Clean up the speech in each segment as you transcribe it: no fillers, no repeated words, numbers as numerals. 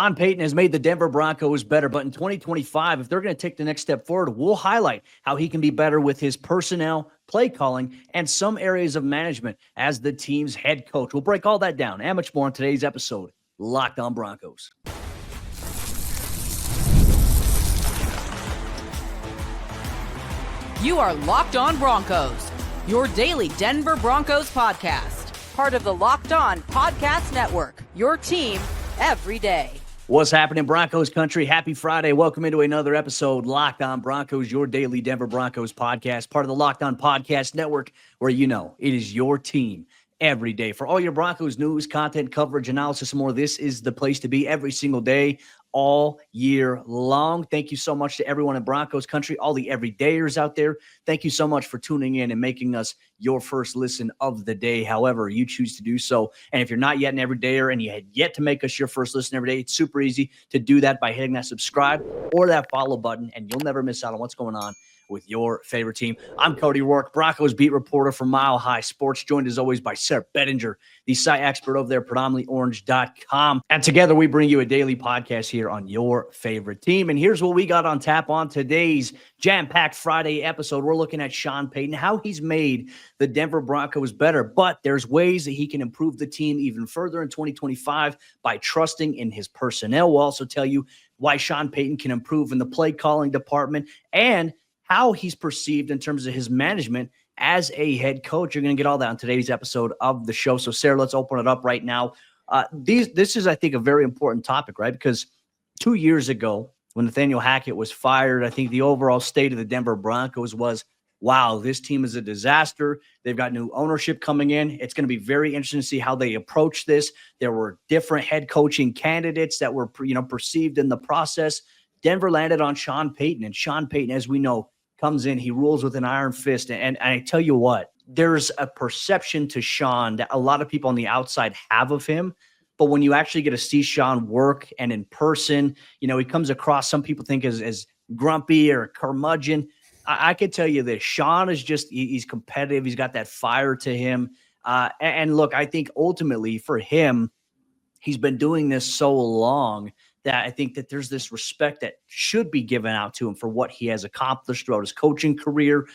Sean Payton has made the Denver Broncos better, but in 2025, if they're going to take the next step forward, we'll highlight how he can be better with his personnel, play calling, and some areas of management as the team's head coach. We'll break all that down and much more in today's episode, Locked On Broncos. You are Locked On Broncos, your daily Denver Broncos podcast. Part of the Locked On Podcast Network, your team every day. What's happening, Broncos Country? Happy Friday. Welcome into another episode, Locked On Broncos, your daily Denver Broncos podcast, part of the Locked On Podcast Network, where you know it is your team every day. For all your Broncos news, content, coverage, analysis, and more, this is the place to be every single day, all year long. Thank you so much to everyone in Broncos Country, all the everydayers out there. Thank you so much for tuning in and making us your first listen of the day, however you choose to do so. And if you're not yet an everydayer and you had yet to make us your first listen every day, it's super easy to do that by hitting that subscribe or that follow button, and you'll never miss out on what's going on with your favorite team. I'm Cody Roark, Broncos beat reporter for Mile High Sports, joined as always by Sayre Bedinger, the site expert over there, predominantlyorange.com. And together we bring you a daily podcast here on your favorite team. And here's what we got on tap on today's jam-packed Friday episode. We're looking at Sean Payton, how he's made the Denver Broncos better, but there's ways that he can improve the team even further in 2025 by trusting in his personnel. We'll also tell you why Sean Payton can improve in the play calling department and how he's perceived in terms of his management as a head coach. You're going to get all that on today's episode of the show. So, Sayre, let's open it up right now. This is, I think, a very important topic, right? Because 2 years ago, when Nathaniel Hackett was fired, I think the overall state of the Denver Broncos was, wow, this team is a disaster. They've got new ownership coming in. It's going to be very interesting to see how they approach this. There were different head coaching candidates that were, perceived in the process. Denver landed on Sean Payton, and Sean Payton, as we know, comes in, he rules with an iron fist. And I tell you what, there's a perception to Sean that a lot of people on the outside have of him. But when you actually get to see Sean work and in person, he comes across, some people think as grumpy or curmudgeon. I can tell you this, Sean is he's competitive. He's got that fire to him. And look, I think ultimately for him, he's been doing this so long that I think that there's this respect that should be given out to him for what he has accomplished throughout his coaching career.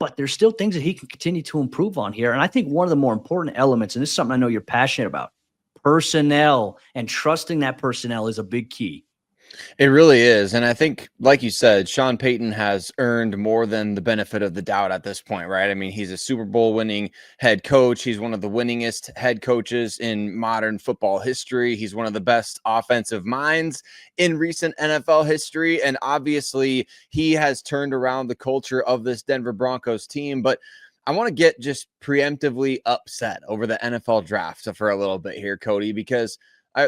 But there's still things that he can continue to improve on here. And I think one of the more important elements, and this is something I know you're passionate about, personnel and trusting that personnel is a big key. It really is. And I think, like you said, Sean Payton has earned more than the benefit of the doubt at this point, right? I mean, he's a Super Bowl winning head coach. He's one of the winningest head coaches in modern football history. He's one of the best offensive minds in recent NFL history. And obviously, he has turned around the culture of this Denver Broncos team. But I want to get just preemptively upset over the NFL draft for a little bit here, Cody, because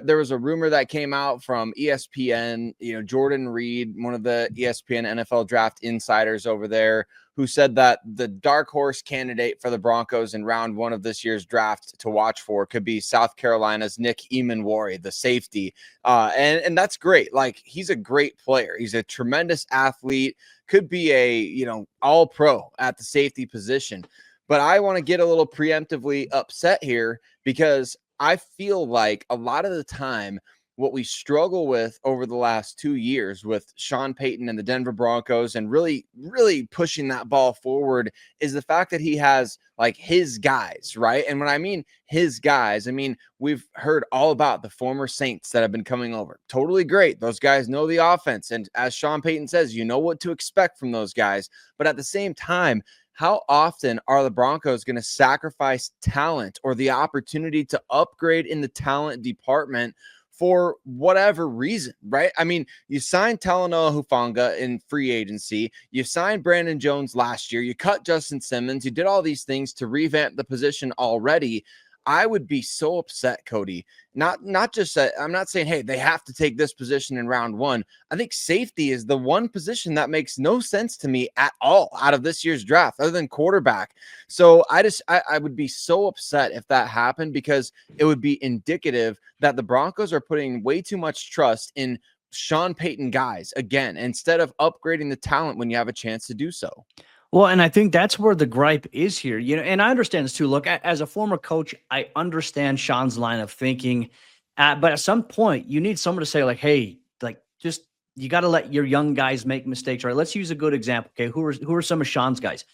there was a rumor that came out from ESPN, Jordan Reed, one of the ESPN NFL draft insiders over there, who said that the dark horse candidate for the Broncos in round one of this year's draft to watch for could be South Carolina's Nick Emanwari, the safety. And that's great. Like, he's a great player. He's a tremendous athlete, could be a, all pro at the safety position. But I want to get a little preemptively upset here because I feel like a lot of the time what we struggle with over the last 2 years with Sean Payton and the Denver Broncos and really, really pushing that ball forward is the fact that he has like his guys, right? And when I mean his guys, I mean, we've heard all about the former Saints that have been coming over. Totally great. Those guys know the offense. And as Sean Payton says, you know what to expect from those guys. But at the same time, how often are the Broncos going to sacrifice talent or the opportunity to upgrade in the talent department for whatever reason, right? I mean, you signed Talanoa Hufanga in free agency. You signed Brandon Jones last year. You cut Justin Simmons. You did all these things to revamp the position already. I would be so upset, Cody. Not just that I'm not saying, hey, they have to take this position in round one. I think safety is the one position that makes no sense to me at all out of this year's draft, other than quarterback. So I would be so upset if that happened because it would be indicative that the Broncos are putting way too much trust in Sean Payton guys again, instead of upgrading the talent when you have a chance to do so. Well, and I think that's where the gripe is here, and I understand this too. Look, as a former coach, I understand Sean's line of thinking. But at some point, you need someone to say, like, hey, like, just you got to let your young guys make mistakes, right? Let's use a good example. Okay, who are some of Sean's guys?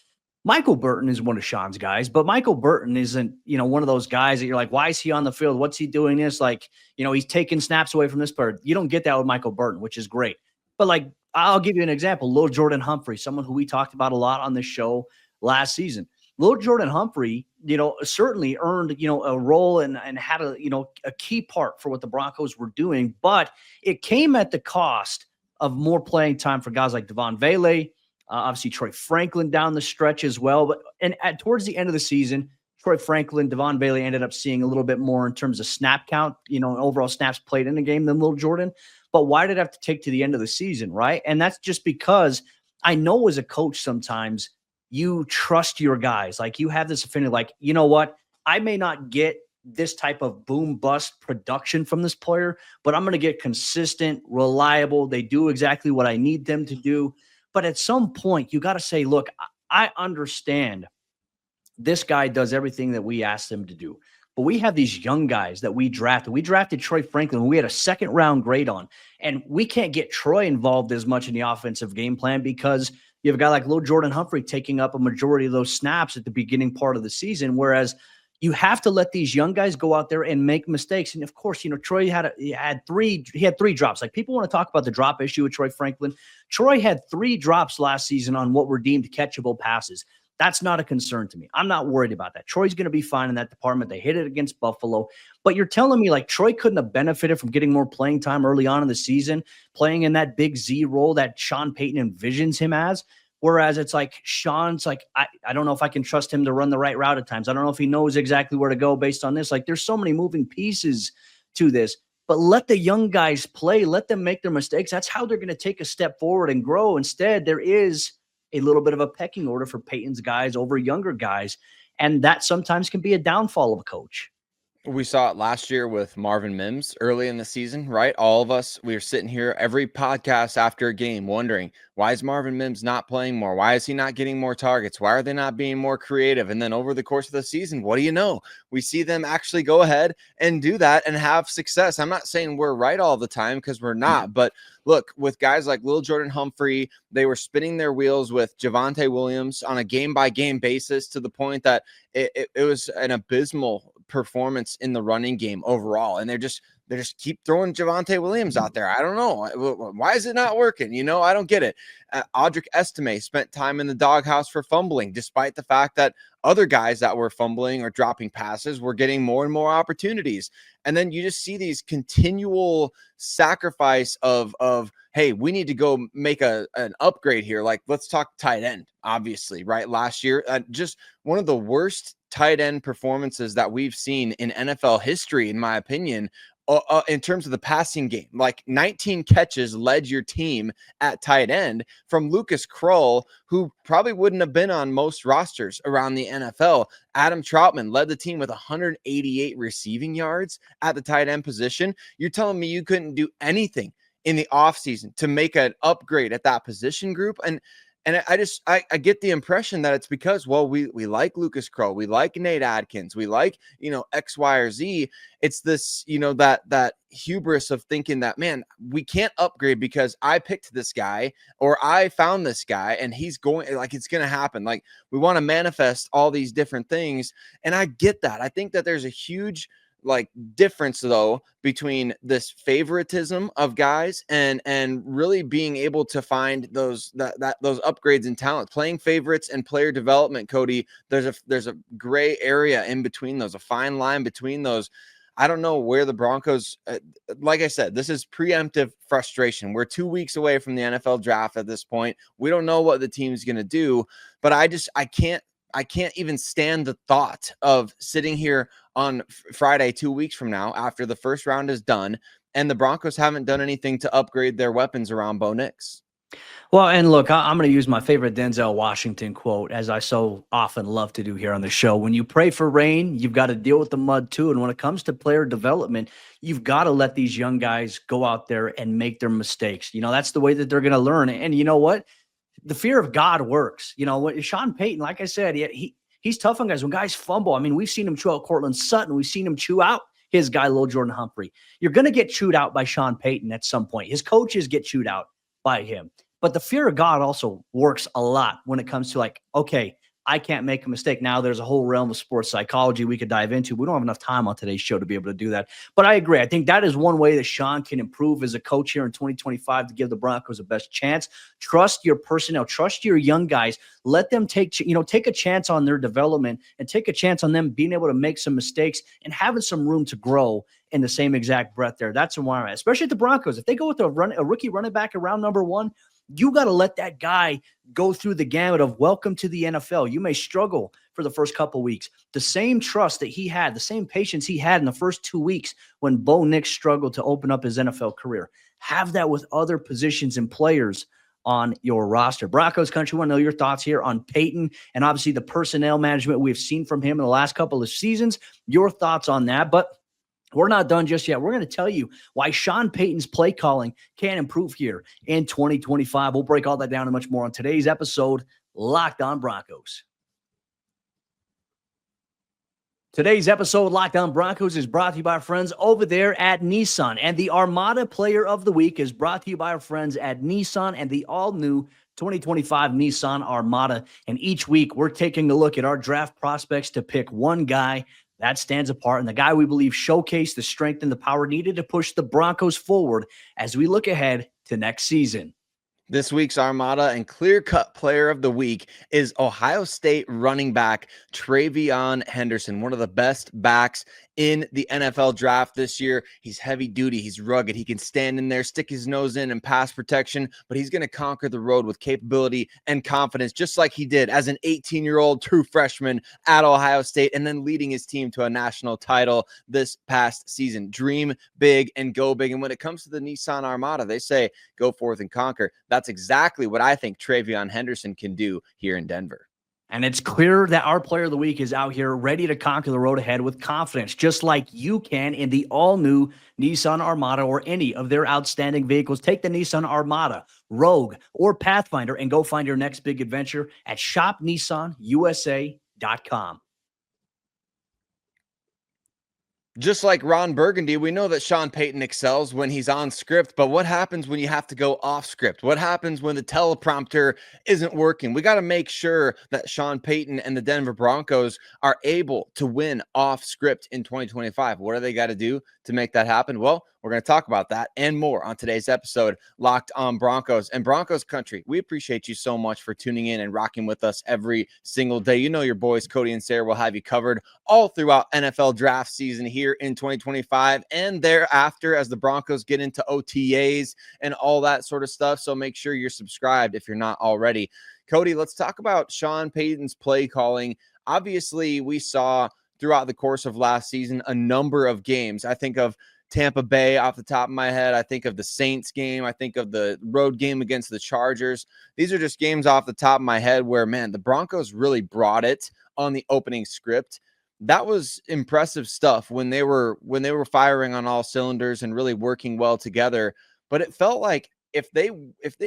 Michael Burton is one of Sean's guys, but Michael Burton isn't, one of those guys that you're like, why is he on the field? What's he doing this? Like, he's taking snaps away from this player. You don't get that with Michael Burton, which is great. But like, I'll give you an example. Lil Jordan Humphrey, someone who we talked about a lot on this show last season. Lil Jordan Humphrey, certainly earned, a role and had a key part for what the Broncos were doing, but it came at the cost of more playing time for guys like Devon Vele, obviously Troy Franklin down the stretch as well. But towards the end of the season, Troy Franklin, Devon Vele ended up seeing a little bit more in terms of snap count, overall snaps played in the game than Lil Jordan. But why did it have to take to the end of the season, right? And that's just because I know as a coach sometimes you trust your guys. Like you have this affinity, like, you know what? I may not get this type of boom bust production from this player, but I'm going to get consistent, reliable. They do exactly what I need them to do. But at some point, you got to say, look, I understand this guy does everything that we asked him to do. But we have these young guys that we drafted. We drafted Troy Franklin. We had a second-round grade on. And we can't get Troy involved as much in the offensive game plan because you have a guy like Lil Jordan Humphrey taking up a majority of those snaps at the beginning part of the season, whereas you have to let these young guys go out there and make mistakes. And of course, Troy had three drops. Like people want to talk about the drop issue with Troy Franklin. Troy had 3 drops last season on what were deemed catchable passes. That's not a concern to me. I'm not worried about that. Troy's going to be fine in that department. They hit it against Buffalo. But you're telling me like Troy couldn't have benefited from getting more playing time early on in the season, playing in that big Z role that Sean Payton envisions him as? Whereas it's like Sean's like, I don't know if I can trust him to run the right route at times. I don't know if he knows exactly where to go based on this. Like there's so many moving pieces to this. But let the young guys play. Let them make their mistakes. That's how they're going to take a step forward and grow. Instead, there is a little bit of a pecking order for Peyton's guys over younger guys. And that sometimes can be a downfall of a coach. We saw it last year with Marvin Mims early in the season, right? All of us, we were sitting here every podcast after a game wondering, why is Marvin Mims not playing more? Why is he not getting more targets? Why are they not being more creative? And then over the course of the season, what do you know? We see them actually go ahead and do that and have success. I'm not saying we're right all the time because we're not, but look, with guys like Lil Jordan Humphrey, they were spinning their wheels with Javonte Williams on a game-by-game basis to the point that it was an abysmal performance in the running game overall. And they just keep throwing Javonte Williams out there. I don't know. Why is it not working? I don't get it. Audric Estime spent time in the doghouse for fumbling, despite the fact that other guys that were fumbling or dropping passes were getting more and more opportunities. And then you just see these continual sacrifice of hey, we need to go make an upgrade here. Like, let's talk tight end, obviously, right? Last year, just one of the worst tight end performances that we've seen in NFL history, in my opinion, in terms of the passing game. Like 19 catches led your team at tight end from Lucas Krull, who probably wouldn't have been on most rosters around the NFL. Adam Troutman led the team with 188 receiving yards at the tight end position. You're telling me you couldn't do anything in the offseason to make an upgrade at that position group? And I get the impression that it's because, well, we like Lucas Krull, we like Nate Adkins, we like, X, Y, or Z. It's this, that hubris of thinking that, man, we can't upgrade because I picked this guy or I found this guy and he's going, like, it's going to happen. Like, we want to manifest all these different things. And I get that. I think that there's a huge difference though between this favoritism of guys and really being able to find those upgrades in talent. Playing favorites and player development, Cody, there's a gray area in between those, a fine line between those. I don't know where the Broncos, like I said, this is preemptive frustration. We're 2 weeks away from the NFL draft at this point. We don't know what the team's going to do, but I can't even stand the thought of sitting here on Friday 2 weeks from now after the first round is done and the Broncos haven't done anything to upgrade their weapons around Bo Nix. Well, and look, I'm going to use my favorite Denzel Washington quote, as I so often love to do here on the show. When you pray for rain, you've got to deal with the mud too. And when it comes to player development, you've got to let these young guys go out there and make their mistakes. That's the way that they're going to learn. And you know what? The fear of God works. What Sean Payton, like I said, he's tough on guys. When guys fumble, I mean, we've seen him chew out Cortland Sutton. We've seen him chew out, his guy, Lil Jordan Humphrey. You're going to get chewed out by Sean Payton at some point. His coaches get chewed out by him. But the fear of God also works a lot when it comes to like, okay, I can't make a mistake. Now there's a whole realm of sports psychology we could dive into. We don't have enough time on today's show to be able to do that. But I agree. I think that is one way that Sean can improve as a coach here in 2025 to give the Broncos the best chance. Trust your personnel. Trust your young guys. Let them take a chance on their development and take a chance on them being able to make some mistakes and having some room to grow in the same exact breath there. That's where I'm at, especially at the Broncos. If they go with a rookie running back around number 1, you got to let that guy go through the gamut of welcome to the NFL. You may struggle for the first couple of weeks. The same trust that he had, the same patience he had in the first 2 weeks when Bo Nix struggled to open up his NFL career. Have that with other positions and players on your roster. Broncos Country, want to know your thoughts here on Payton and obviously the personnel management we've seen from him in the last couple of seasons. Your thoughts on that. But we're not done just yet. We're going to tell you why Sean Payton's play calling can improve here in 2025. We'll break all that down and much more on today's episode, Locked On Broncos. Today's episode, Locked On Broncos, is brought to you by our friends over there at Nissan. And the Armada Player of the Week is brought to you by our friends at Nissan and the all-new 2025 Nissan Armada. And each week, we're taking a look at our draft prospects to pick one guy that stands apart and the guy we believe showcased the strength and the power needed to push the Broncos forward as we look ahead to next season. This week's Armada and clear-cut player of the week is Ohio State running back TreVeyon Henderson, one of the best backs in the NFL draft this year. He's heavy duty. He's rugged. He can stand in there, stick his nose in and pass protection, but he's going to conquer the road with capability and confidence, just like he did as an 18-year-old true freshman at Ohio State and then leading his team to a national title this past season. Dream big and go big. And when it comes to the Nissan Armada, they say go forth and conquer. That's exactly what I think TreVeyon Henderson can do here in Denver. And it's clear that our player of the week is out here ready to conquer the road ahead with confidence, just like you can in the all-new Nissan Armada or any of their outstanding vehicles. Take the Nissan Armada, Rogue, or Pathfinder and go find your next big adventure at shopnissanusa.com. Just like Ron Burgundy, we know that Sean Payton excels when he's on script, but what happens when you have to go off script? What happens when the teleprompter isn't working? We got to make sure that Sean Payton and the Denver Broncos are able to win off script in 2025. What do they got to do to make that happen? Well, we're going to talk about that and more on today's episode, Locked On Broncos. And Broncos Country, we appreciate you so much for tuning in and rocking with us every single day. You know your boys, Cody and Sayre, will have you covered all throughout NFL draft season here in 2025 and thereafter as the Broncos get into OTAs and all that sort of stuff. So make sure you're subscribed if you're not already. Cody, let's talk about Sean Payton's play calling. Obviously, we saw throughout the course of last season a number of games. I think of Tampa Bay off the top of my head. I think of the Saints game. I think of the road game against the Chargers. These are just games off the top of my head where, man, the Broncos really brought it on the opening script. That was impressive stuff when they were firing on all cylinders and really working well together. But it felt like if they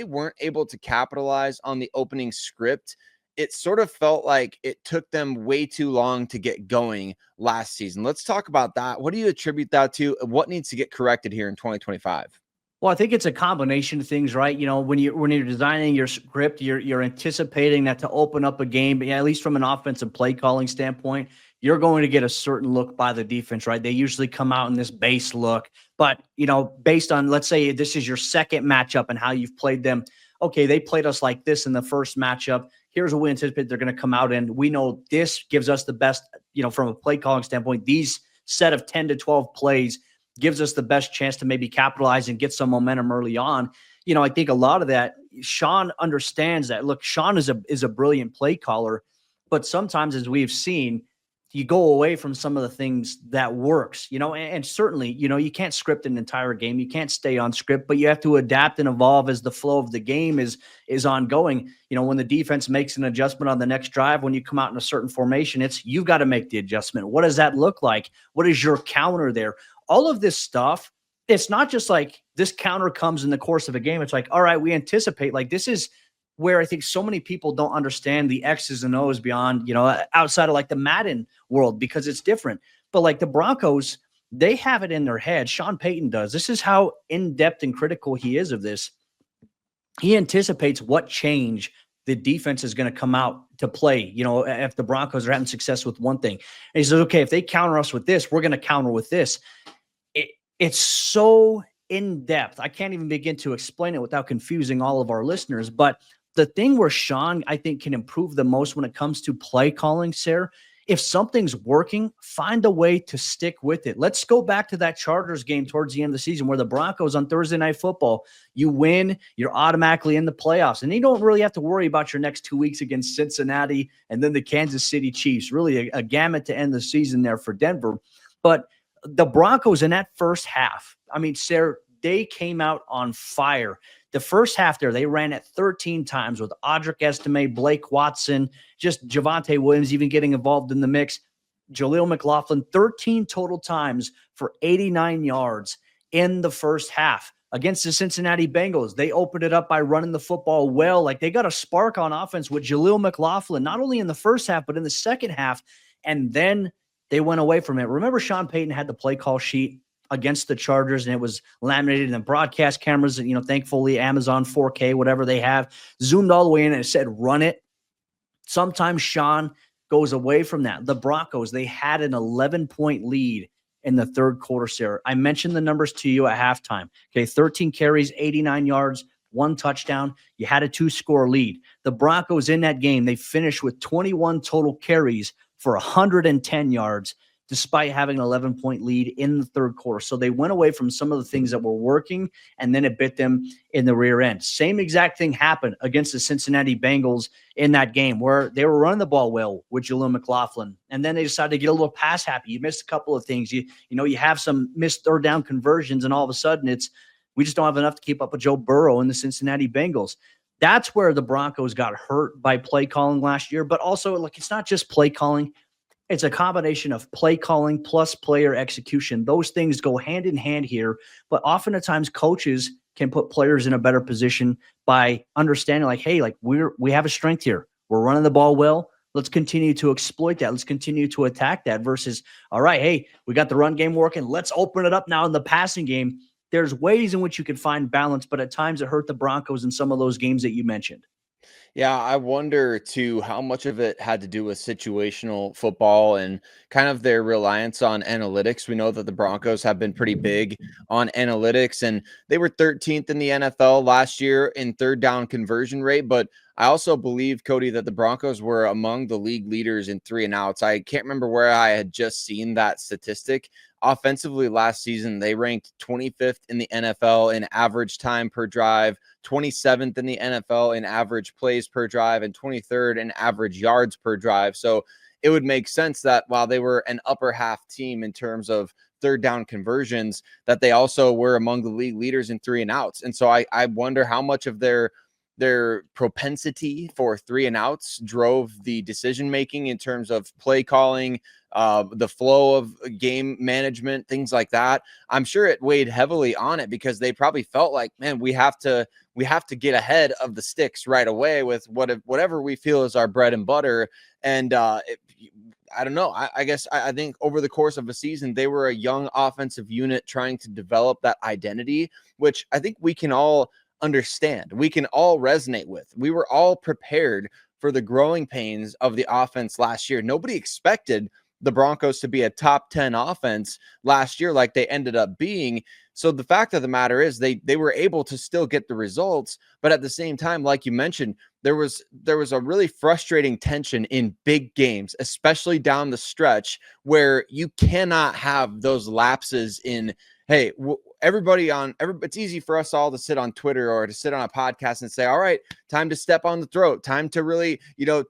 weren't able to capitalize on the opening script, it sort of felt like it took them way too long to get going last season. Let's talk about that. What do you attribute that to? What needs to get corrected here in 2025? Well, I think it's a combination of things, right? You know, when you're designing your script, you're anticipating that to open up a game, at least from an offensive play calling standpoint, you're going to get a certain look by the defense, right? They usually come out in this base look, but you know, based on, let's say this is your second matchup and how you've played them. Okay, they played us like this in the first matchup. Here's what we anticipate they're going to come out in. We know this gives us the best, you know, from a play calling standpoint, these set of 10 to 12 plays gives us the best chance to maybe capitalize and get some momentum early on. You know, I think a lot of that, Sean understands that. Look, Sean is a brilliant play caller, but sometimes, as we've seen, you go away from some of the things that works, you know, and certainly, you know, you can't script an entire game. You can't stay on script, but you have to adapt and evolve as the flow of the game is ongoing. You know, when the defense makes an adjustment on the next drive, when you come out in a certain formation, you've got to make the adjustment. What does that look like? What is your counter there? All of this stuff, it's not just like this counter comes in the course of a game. It's like, all right, we anticipate, like, this is where I think so many people don't understand the X's and O's beyond, you know, outside of like the Madden world, because it's different. But like the Broncos, they have it in their head. Sean Payton does. This is how in-depth and critical he is of this. He anticipates what change the defense is going to come out to play. If the Broncos are having success with one thing, and he says, okay, if they counter us with this, we're going to counter with this. It's so in depth. I can't even begin to explain it without confusing all of our listeners. But the thing where Sean, I think, can improve the most when it comes to play calling, Sayre, if something's working, find a way to stick with it. Let's go back to that Chargers game towards the end of the season where the Broncos on Thursday Night Football, you win, you're automatically in the playoffs. And you don't really have to worry about your next 2 weeks against Cincinnati and then the Kansas City Chiefs. Really a gamut to end the season there for Denver. But the Broncos in that first half, I mean, Sayre, they came out on fire. The first half there, they ran it 13 times with Audric Estime, Blake Watson, just Javonte Williams even getting involved in the mix. Jaleel McLaughlin, 13 total times for 89 yards in the first half. Against the Cincinnati Bengals, they opened it up by running the football well. Like, they got a spark on offense with Jaleel McLaughlin, not only in the first half, but in the second half. And then they went away from it. Remember, Sean Payton had the play call sheet against the Chargers, and it was laminated in the broadcast cameras. Thankfully, Amazon 4K, whatever they have, zoomed all the way in, and it said, run it. Sometimes Sean goes away from that. The Broncos, they had an 11-point lead in the third quarter, Sayre. I mentioned the numbers to you at halftime. Okay, 13 carries, 89 yards, 1 touchdown. You had a 2-score lead. The Broncos in that game, they finished with 21 total carries for 110 yards, despite having an 11-point lead in the third quarter. So they went away from some of the things that were working, and then it bit them in the rear end. Same exact thing happened against the Cincinnati Bengals in that game, where they were running the ball well with Jaleel McLaughlin, and then they decided to get a little pass happy. You missed a couple of things. You have some missed third down conversions, and all of a sudden we just don't have enough to keep up with Joe Burrow and the Cincinnati Bengals. That's where the Broncos got hurt by play calling last year. But also, it's not just play calling. It's a combination of play calling plus player execution. Those things go hand in hand here. But oftentimes coaches can put players in a better position by understanding, we have a strength here. We're running the ball well. Let's continue to exploit that. Let's continue to attack that versus, all right, hey, we got the run game working. Let's open it up now in the passing game. There's ways in which you can find balance, but at times it hurt the Broncos in some of those games that you mentioned. Yeah, I wonder too how much of it had to do with situational football and kind of their reliance on analytics. We know that the Broncos have been pretty big on analytics, and they were 13th in the NFL last year in third down conversion rate. But I also believe, Cody, that the Broncos were among the league leaders in 3-and-outs. I can't remember where I had just seen that statistic. Offensively last season, they ranked 25th in the NFL in average time per drive, 27th in the NFL in average plays per drive, and 23rd in average yards per drive. So it would make sense that while they were an upper half team in terms of third down conversions, that they also were among the league leaders in 3-and-outs. And so I wonder how much of their propensity for 3-and-outs drove the decision making in terms of play calling, the flow of game management, things like that. I'm sure it weighed heavily on it because they probably felt like, man, we have to get ahead of the sticks right away with whatever we feel is our bread and butter. And I don't know. I guess I think over the course of a season, they were a young offensive unit trying to develop that identity, which I think we can all understand. We can all resonate with. We were all prepared for the growing pains of the offense last year. Nobody expected the Broncos to be a top 10 offense last year like they ended up being. So the fact of the matter is they were able to still get the results, but at the same time, like you mentioned, there was a really frustrating tension in big games, especially down the stretch, where you cannot have those lapses in, hey, it's easy for us all to sit on Twitter or to sit on a podcast and say, all right, time to step on the throat, time to really,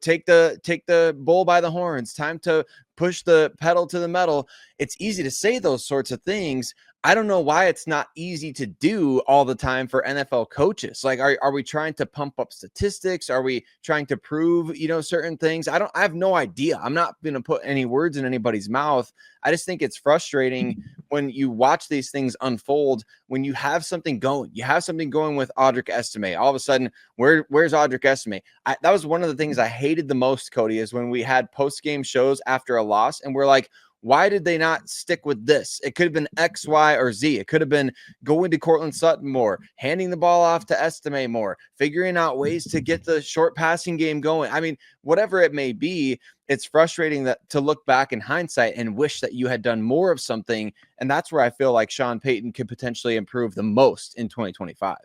take the bull by the horns, time to push the pedal to the metal. It's easy to say those sorts of things. I don't know why it's not easy to do all the time for NFL coaches. Like, are we trying to pump up statistics? Are we trying to prove, certain things? I have no idea. I'm not going to put any words in anybody's mouth. I just think it's frustrating when you watch these things unfold, when you have something going. You have something going with Audric Estime. All of a sudden, where's Audric Estime? That was one of the things I hated the most, Cody, is when we had post-game shows after a loss, and we're like, Why did they not stick with this? It could have been X, Y, or Z. It could have been going to Cortland Sutton more, handing the ball off to Estime more, figuring out ways to get the short passing game going. I mean, whatever it may be, it's frustrating that to look back in hindsight and wish that you had done more of something. And that's where I feel like Sean Payton could potentially improve the most in 2025.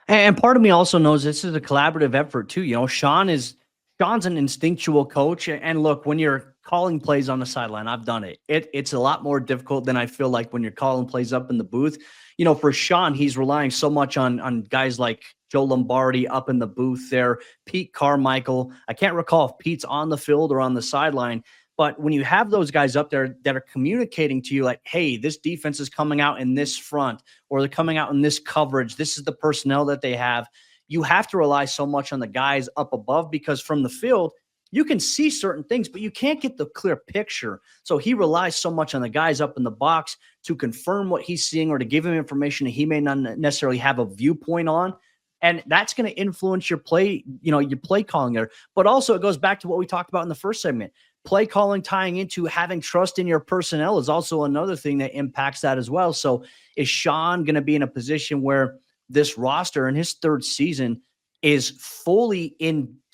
And part of me also knows this is a collaborative effort too. Sean's an instinctual coach. And look, when you're calling plays on the sideline, I've done it. It's a lot more difficult than I feel like when you're calling plays up in the booth. For Sean, he's relying so much on guys like Joe Lombardi up in the booth there, Pete Carmichael. I can't recall if Pete's on the field or on the sideline. But when you have those guys up there that are communicating to you like, hey, this defense is coming out in this front, or they're coming out in this coverage, this is the personnel that they have, you have to rely so much on the guys up above, because from the field, you can see certain things, but you can't get the clear picture. So he relies so much on the guys up in the box to confirm what he's seeing or to give him information that he may not necessarily have a viewpoint on. And that's going to influence your play, your play calling there. But also it goes back to what we talked about in the first segment. Play calling tying into having trust in your personnel is also another thing that impacts that as well. So is Sean going to be in a position where this roster in his third season is fully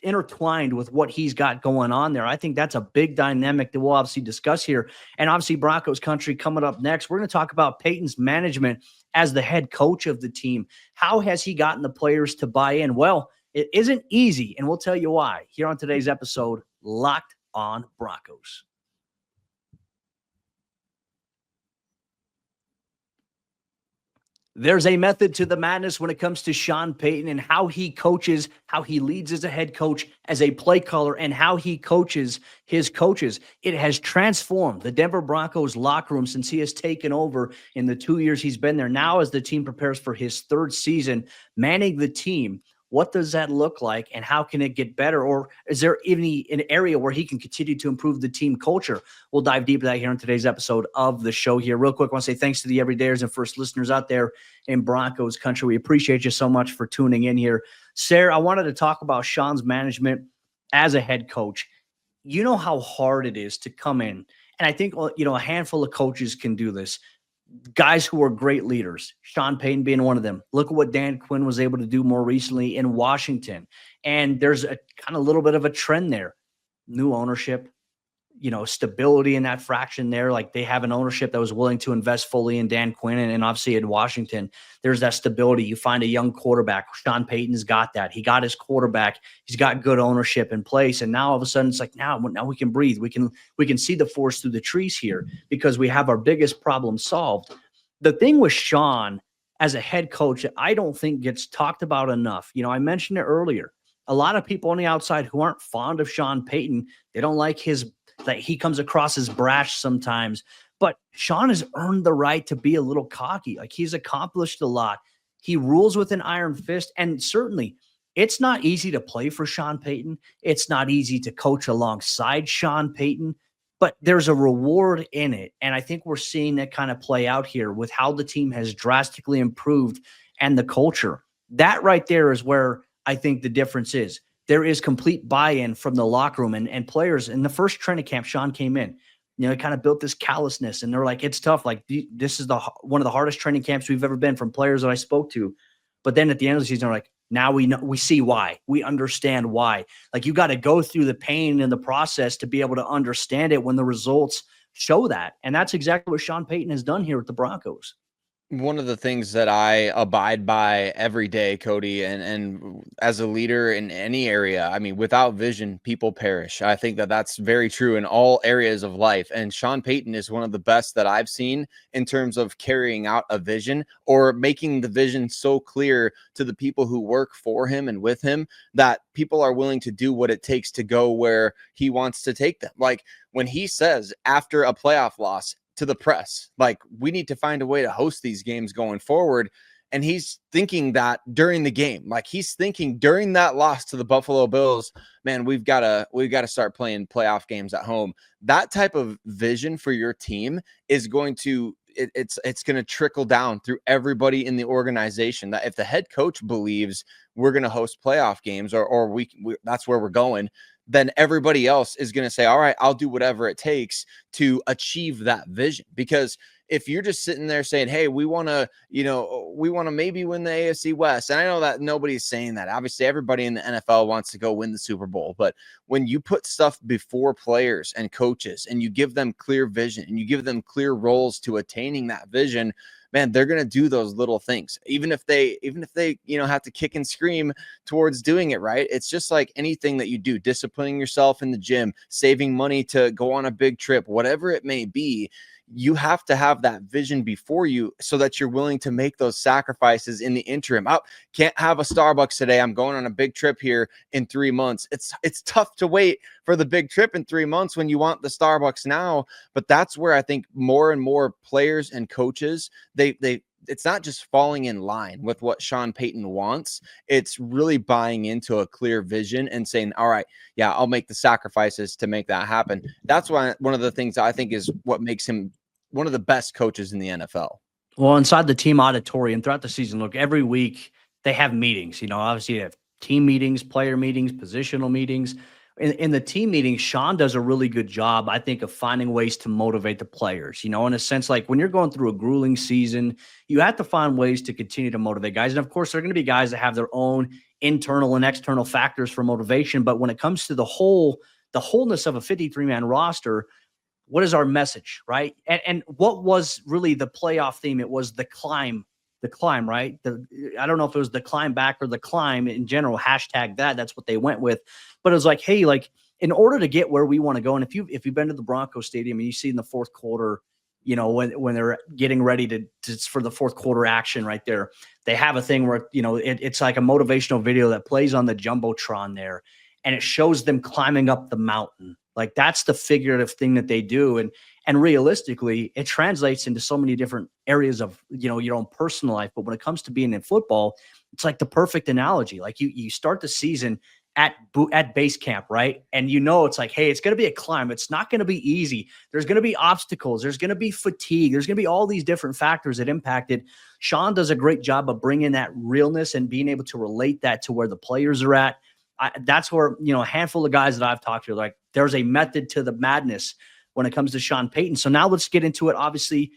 intertwined with what he's got going on there? I think that's a big dynamic that we'll obviously discuss here. And obviously Broncos Country coming up next. We're going to talk about Payton's management as the head coach of the team. How has he gotten the players to buy in? Well, it isn't easy, and we'll tell you why here on today's episode, Locked on Broncos. There's a method to the madness when it comes to Sean Payton and how he coaches, how he leads as a head coach, as a play caller, and how he coaches his coaches. It has transformed the Denver Broncos locker room since he has taken over in the 2 years he's been there. Now, as the team prepares for his third season, manning the team, what does that look like, and how can it get better? Or is there any an area where he can continue to improve the team culture? We'll dive deep into that here in today's episode of the show here. Real quick, I want to say thanks to the everydayers and first listeners out there in Broncos Country. We appreciate you so much for tuning in here. Sayre, I wanted to talk about Sean's management as a head coach. You know how hard it is to come in, and I think a handful of coaches can do this. Guys who are great leaders, Sean Payton being one of them. Look at what Dan Quinn was able to do more recently in Washington. And there's a kind of little bit of a trend there. New ownership, stability in that fraction there. Like they have an ownership that was willing to invest fully in Dan Quinn. And obviously in Washington, there's that stability. You find a young quarterback. Sean Payton's got that. He got his quarterback. He's got good ownership in place. And now all of a sudden it's like, now we can breathe. We can see the forest through the trees here because we have our biggest problem solved. The thing with Sean as a head coach that I don't think gets talked about enough, I mentioned it earlier. A lot of people on the outside who aren't fond of Sean Payton, they don't like that he comes across as brash sometimes, but Sean has earned the right to be a little cocky. Like he's accomplished a lot. He rules with an iron fist. And certainly it's not easy to play for Sean Payton. It's not easy to coach alongside Sean Payton, but there's a reward in it. And I think we're seeing that kind of play out here with how the team has drastically improved and the culture. That right there is where I think the difference is. There is complete buy-in from the locker room and players. In the first training camp, Sean came in, kind of built this callousness, and they're like, it's tough. Like this is one of the hardest training camps we've ever been from players that I spoke to. But then at the end of the season, they're like, now we see why. We understand why. Like you got to go through the pain in the process to be able to understand it when the results show that. And that's exactly what Sean Payton has done here with the Broncos. One of the things that I abide by every day, Cody, and as a leader in any area, I mean, without vision, people perish. I think that that's very true in all areas of life. And Sean Payton is one of the best that I've seen in terms of carrying out a vision or making the vision so clear to the people who work for him and with him that people are willing to do what it takes to go where he wants to take them. Like when he says after a playoff loss, to the press, like we need to find a way to host these games going forward. And he's thinking that during the game, like he's thinking during that loss to the Buffalo Bills, man, we've got to start playing playoff games at home. That type of vision for your team is going to, it's going to trickle down through everybody in the organization, that if the head coach believes we're going to host playoff games or we that's where we're going, then everybody else is going to say, all right, I'll do whatever it takes to achieve that vision. Because if you're just sitting there saying, hey, we want to maybe win the AFC West. And I know that nobody's saying that. Obviously, everybody in the NFL wants to go win the Super Bowl. But when you put stuff before players and coaches and you give them clear vision and you give them clear roles to attaining that vision, man, they're going to do those little things, even if they, have to kick and scream towards doing it, right? It's just like anything that you do, disciplining yourself in the gym, saving money to go on a big trip, whatever it may be. You have to have that vision before you so that you're willing to make those sacrifices in the interim. I can't have a Starbucks today. I'm going on a big trip here in 3 months. It's tough to wait for the big trip in 3 months when you want the Starbucks now. But that's where I think more and more players and coaches, it's not just falling in line with what Sean Payton wants. It's really buying into a clear vision and saying, all right, yeah, I'll make the sacrifices to make that happen. That's why one of the things I think is what makes him one of the best coaches in the NFL. Well, inside the team auditorium throughout the season, look, every week they have meetings. Obviously you have team meetings, player meetings, positional meetings. In the team meetings, Sean does a really good job, I think, of finding ways to motivate the players. In a sense, like when you're going through a grueling season, you have to find ways to continue to motivate guys. And of course, there are going to be guys that have their own internal and external factors for motivation. But when it comes to the wholeness of a 53-man roster, what is our message, right? And what was really the playoff theme? It was the climb, right? I don't know if it was the climb back or the climb in general, hashtag that's what they went with. But it was like, hey, like in order to get where we want to go, and if you've been to the Broncos stadium and you see in the fourth quarter, when they're getting ready to for the fourth quarter action right there, they have a thing where, it's like a motivational video that plays on the Jumbotron there, and it shows them climbing up the mountain. Like that's the figurative thing that they do. And realistically, it translates into so many different areas of, your own personal life. But when it comes to being in football, it's like the perfect analogy. Like you start the season at base camp, right? And it's like, hey, it's going to be a climb. It's not going to be easy. There's going to be obstacles. There's going to be fatigue. There's going to be all these different factors that impacted. Sean does a great job of bringing that realness and being able to relate that to where the players are at. That's where, a handful of guys that I've talked to, like, there's a method to the madness when it comes to Sean Payton. So now let's get into it. Obviously,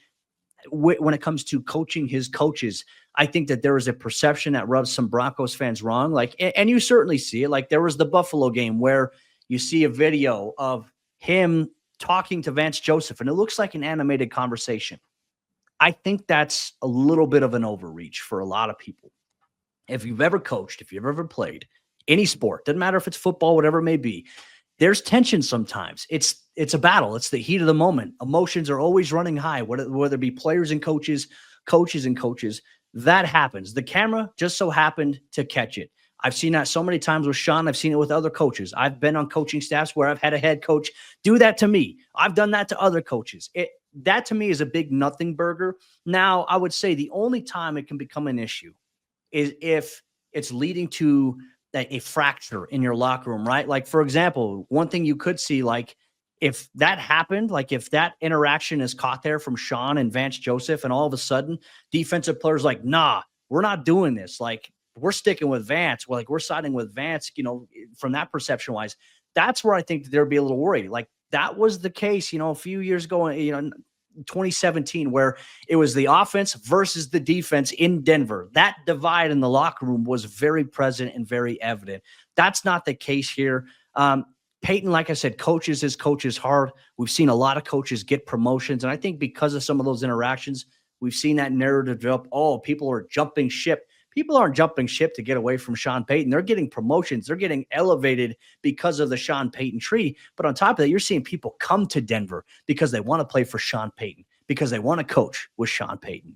when it comes to coaching his coaches, I think that there is a perception that rubs some Broncos fans wrong. Like, and you certainly see it. Like there was the Buffalo game where you see a video of him talking to Vance Joseph, and it looks like an animated conversation. I think that's a little bit of an overreach for a lot of people. If you've ever coached, if you've ever played any sport, doesn't matter if it's football, whatever it may be, there's tension sometimes. It's a battle. It's the heat of the moment. Emotions are always running high, whether it be players and coaches, coaches and coaches. That happens. The camera just so happened to catch it. I've seen that so many times with Sean. I've seen it with other coaches. I've been on coaching staffs where I've had a head coach do that to me. I've done that to other coaches. That to me is a big nothing burger. Now, I would say the only time it can become an issue is if it's leading to a fracture in your locker room, right? Like, for example, one thing you could see, like, if that happened, like if that interaction is caught there from Sean and Vance Joseph, and all of a sudden defensive players like, nah, we're not doing this. Like, we're sticking with Vance. We're siding with Vance, from that perception wise, that's where I think there'd be a little worried. Like that was the case, a few years ago, 2017, where it was the offense versus the defense in Denver. That divide in the locker room was very present and very evident. That's not the case here. Payton, like I said, coaches his coaches hard. We've seen a lot of coaches get promotions. And I think because of some of those interactions, we've seen that narrative develop. Oh, people are jumping ship. People aren't jumping ship to get away from Sean Payton. They're getting promotions. They're getting elevated because of the Sean Payton tree. But on top of that, you're seeing people come to Denver because they want to play for Sean Payton, because they want to coach with Sean Payton.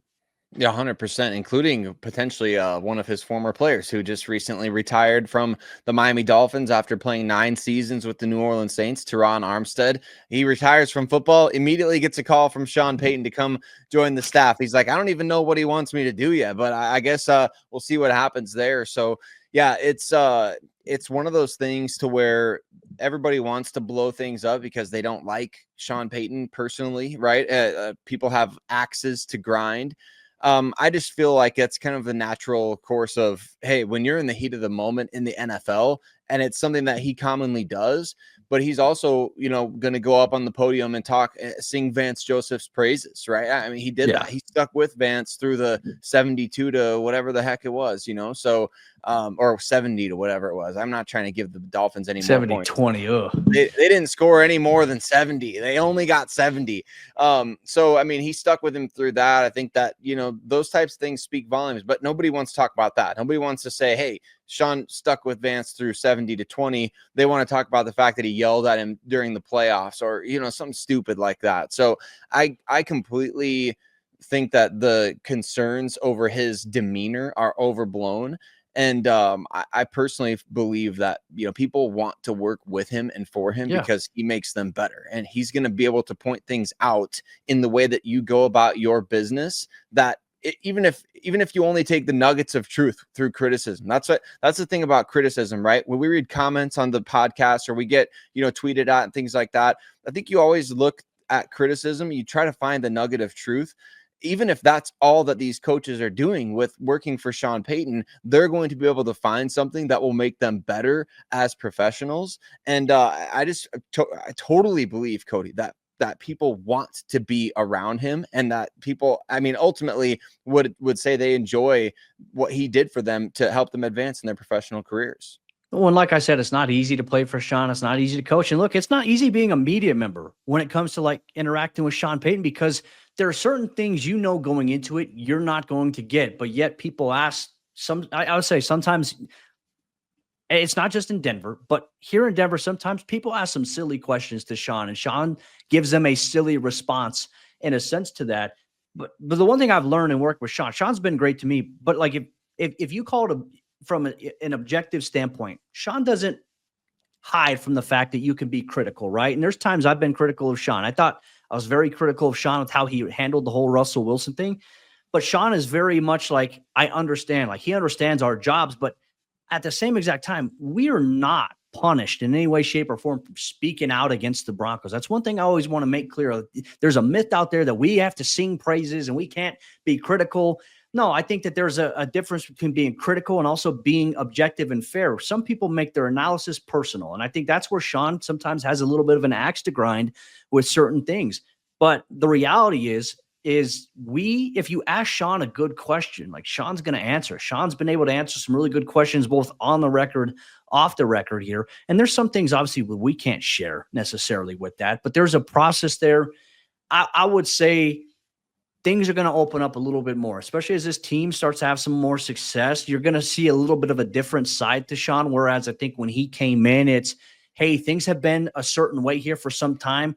Yeah, 100%, including potentially one of his former players who just recently retired from the Miami Dolphins after playing 9 seasons with the New Orleans Saints, Teron Armstead. He retires from football, immediately gets a call from Sean Payton to come join the staff. He's like, I don't even know what he wants me to do yet, but I guess we'll see what happens there. So, yeah, it's one of those things to where everybody wants to blow things up because they don't like Sean Payton personally, right? People have axes to grind. I just feel like it's kind of the natural course of, hey, when you're in the heat of the moment in the NFL, and it's something that he commonly does. But he's also, going to go up on the podium and sing Vance Joseph's praises, right? I mean, he did that. He stuck with Vance through the 72 to whatever the heck it was, so or 70 to whatever it was. I'm not trying to give the Dolphins any more points. 70-20. They didn't score any more than 70. They only got 70. So, I mean, he stuck with him through that. I think that, those types of things speak volumes, but nobody wants to talk about that. Nobody wants to say, hey, Sean stuck with Vance through 70-20. They want to talk about the fact that he yelled at him during the playoffs or, something stupid like that. So I completely think that the concerns over his demeanor are overblown. And I personally believe that, people want to work with him and for him because he makes them better. And he's going to be able to point things out in the way that you go about your business, that even if you only take the nuggets of truth through criticism. That's the thing about criticism, right? When we read comments on the podcast or we get, tweeted at and things like that, I think you always look at criticism. You try to find the nugget of truth. Even if that's all that these coaches are doing with working for Sean Payton, they're going to be able to find something that will make them better as professionals. And I totally believe, Cody, that people want to be around him, and that people, I mean, ultimately would say they enjoy what he did for them to help them advance in their professional careers. Well, and like I said, it's not easy to play for Sean. It's not easy to coach. And look, it's not easy being a media member when it comes to like interacting with Sean Payton, because there are certain things, going into it, you're not going to get, but yet people ask I would say sometimes it's not just in Denver, but here in Denver, sometimes people ask some silly questions to Sean, and Sean gives them a silly response in a sense to that. But the one thing I've learned and worked with Sean's been great to me. But like if you call it from an objective standpoint, Sean doesn't hide from the fact that you can be critical, right? And there's times I've been critical of Sean. I thought I was very critical of Sean with how he handled the whole Russell Wilson thing. But Sean is very much like, I understand, like he understands our jobs, but at the same exact time, we are not punished in any way, shape, or form for speaking out against the Broncos. That's one thing I always want to make clear. There's a myth out there that we have to sing praises and we can't be critical. No, I think that there's a difference between being critical and also being objective and fair. Some people make their analysis personal, and I think that's where Sean sometimes has a little bit of an axe to grind with certain things. But the reality is if you ask Sean a good question, like Sean's going to answer. Sean's been able to answer some really good questions, both on the record, off the record here. And there's some things obviously we can't share necessarily with that, but there's a process there. I would say things are going to open up a little bit more, especially as this team starts to have some more success. You're going to see a little bit of a different side to Sean. Whereas I think when he came in, it's, hey, things have been a certain way here for some time.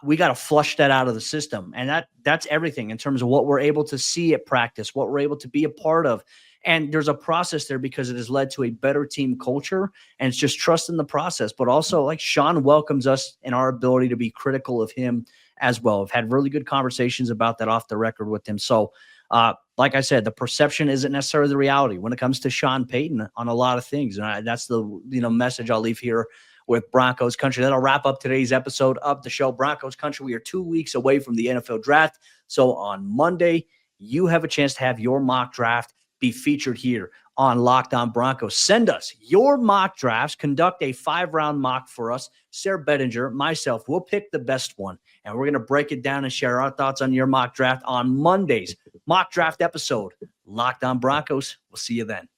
We got to flush that out of the system. And that's everything in terms of what we're able to see at practice, what we're able to be a part of. And there's a process there because it has led to a better team culture, and it's just trust in the process. But also, like, Sean welcomes us in our ability to be critical of him as well. I've had really good conversations about that off the record with him. So, like I said, the perception isn't necessarily the reality when it comes to Sean Payton on a lot of things. And that's the message I'll leave here with Broncos Country. That'll wrap up today's episode of the show. Broncos Country, we are 2 weeks away from the NFL draft. So on Monday, you have a chance to have your mock draft be featured here on Locked On Broncos. Send us your mock drafts. Conduct a 5-round mock for us. Sayre Bedinger, myself, we'll pick the best one, and we're going to break it down and share our thoughts on your mock draft on Monday's mock draft episode. Locked On Broncos. We'll see you then.